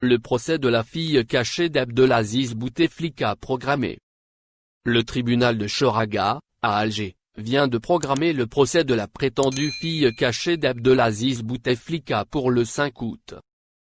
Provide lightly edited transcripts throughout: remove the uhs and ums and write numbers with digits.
Le procès de la fille cachée d'Abdelaziz Bouteflika programmé. Le tribunal de Choraga, à Alger, vient de programmer le procès de la prétendue fille cachée d'Abdelaziz Bouteflika pour le 5 août.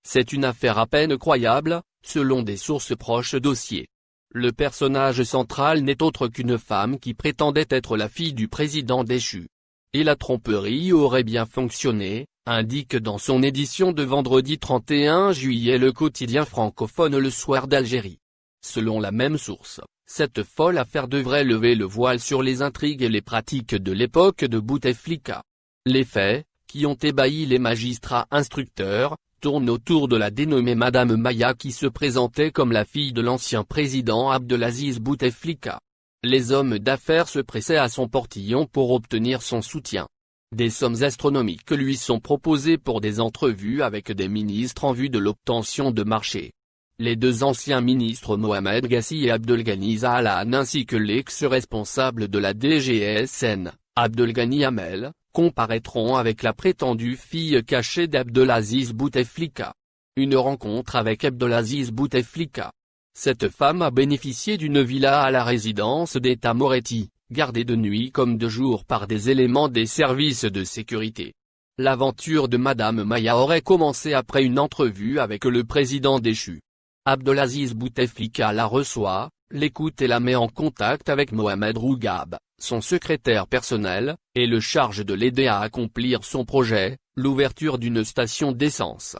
C'est une affaire à peine croyable, selon des sources proches au dossier. Le personnage central n'est autre qu'une femme qui prétendait être la fille du président déchu. Et la tromperie aurait bien fonctionné, indique dans son édition de vendredi 31 juillet le quotidien francophone Le Soir d'Algérie. Selon la même source, cette folle affaire devrait lever le voile sur les intrigues et les pratiques de l'époque de Bouteflika. Les faits, qui ont ébahi les magistrats instructeurs, tournent autour de la dénommée Madame Maya qui se présentait comme la fille de l'ancien président Abdelaziz Bouteflika. Les hommes d'affaires se pressaient à son portillon pour obtenir son soutien. Des sommes astronomiques lui sont proposées pour des entrevues avec des ministres en vue de l'obtention de marchés. Les deux anciens ministres Mohamed Gassi et Abdelghani Zahalan ainsi que l'ex-responsable de la DGSN, Abdelghani Hamel, comparaîtront avec la prétendue fille cachée d'Abdelaziz Bouteflika. Une rencontre avec Abdelaziz Bouteflika. Cette femme a bénéficié d'une villa à la résidence d'État Moretti, gardée de nuit comme de jour par des éléments des services de sécurité. L'aventure de Madame Maya aurait commencé après une entrevue avec le président déchu. Abdelaziz Bouteflika la reçoit, l'écoute et la met en contact avec Mohamed Rougab, son secrétaire personnel, et le charge de l'aider à accomplir son projet, l'ouverture d'une station d'essence.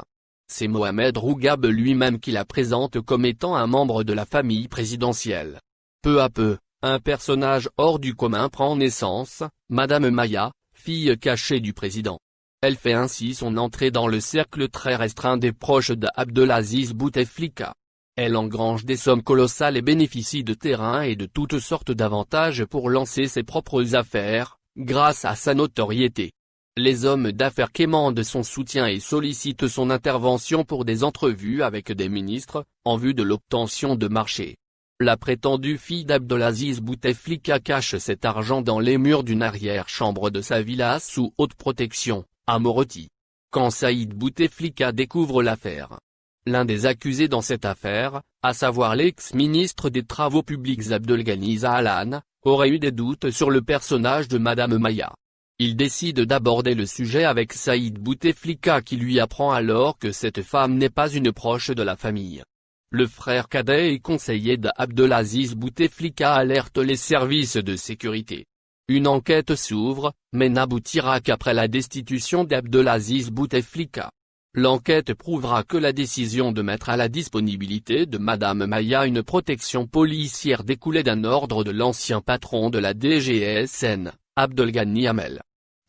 C'est Mohamed Rougab lui-même qui la présente comme étant un membre de la famille présidentielle. Peu à peu, un personnage hors du commun prend naissance, Madame Maya, fille cachée du président. Elle fait ainsi son entrée dans le cercle très restreint des proches d'Abdelaziz Bouteflika. Elle engrange des sommes colossales et bénéficie de terrains et de toutes sortes d'avantages pour lancer ses propres affaires, grâce à sa notoriété. Les hommes d'affaires quémandent son soutien et sollicitent son intervention pour des entrevues avec des ministres, en vue de l'obtention de marchés. La prétendue fille d'Abdelaziz Bouteflika cache cet argent dans les murs d'une arrière-chambre de sa villa sous haute protection, à Moretti. Quand Saïd Bouteflika découvre l'affaire, l'un des accusés dans cette affaire, à savoir l'ex-ministre des Travaux publics Abdelghani Zahalan, aurait eu des doutes sur le personnage de Madame Maya. Il décide d'aborder le sujet avec Saïd Bouteflika qui lui apprend alors que cette femme n'est pas une proche de la famille. Le frère cadet et conseiller d'Abdelaziz Bouteflika alerte les services de sécurité. Une enquête s'ouvre, mais n'aboutira qu'après la destitution d'Abdelaziz Bouteflika. L'enquête prouvera que la décision de mettre à la disponibilité de Madame Maya une protection policière découlait d'un ordre de l'ancien patron de la DGSN, Abdelghani Hamel.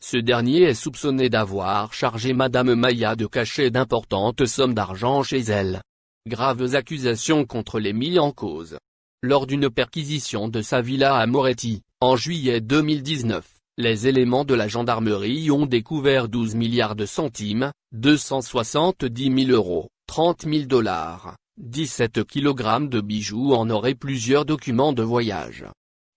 Ce dernier est soupçonné d'avoir chargé Madame Maya de cacher d'importantes sommes d'argent chez elle. Graves accusations contre les mis en cause. Lors d'une perquisition de sa villa à Moretti, en juillet 2019, les éléments de la gendarmerie ont découvert 12 milliards de centimes, 270 000 euros, 30 000 $, 17 kg de bijoux en or et plusieurs documents de voyage.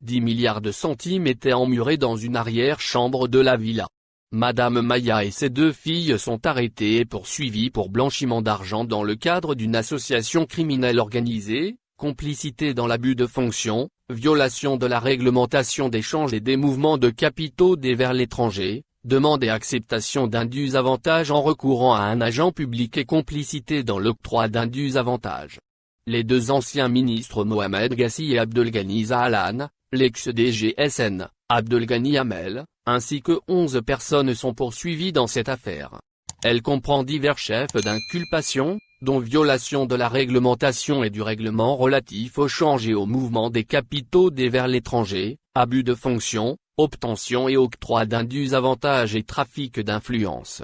10 milliards de centimes étaient emmurés dans une arrière-chambre de la villa. Madame Maya et ses deux filles sont arrêtées et poursuivies pour blanchiment d'argent dans le cadre d'une association criminelle organisée, complicité dans l'abus de fonction, violation de la réglementation d'échange et des mouvements de capitaux vers l'étranger, demande et acceptation d'indus avantages en recourant à un agent public et complicité dans l'octroi d'indus avantages. Les deux anciens ministres Mohamed Gassi et Abdelghani Zahalan, l'ex-DGSN, Abdelghani Hamel, ainsi que 11 personnes sont poursuivies dans cette affaire. Elle comprend divers chefs d'inculpation, dont violation de la réglementation et du règlement relatif au change et au mouvement des capitaux vers l'étranger, abus de fonction, obtention et octroi d'indus avantages et trafic d'influence.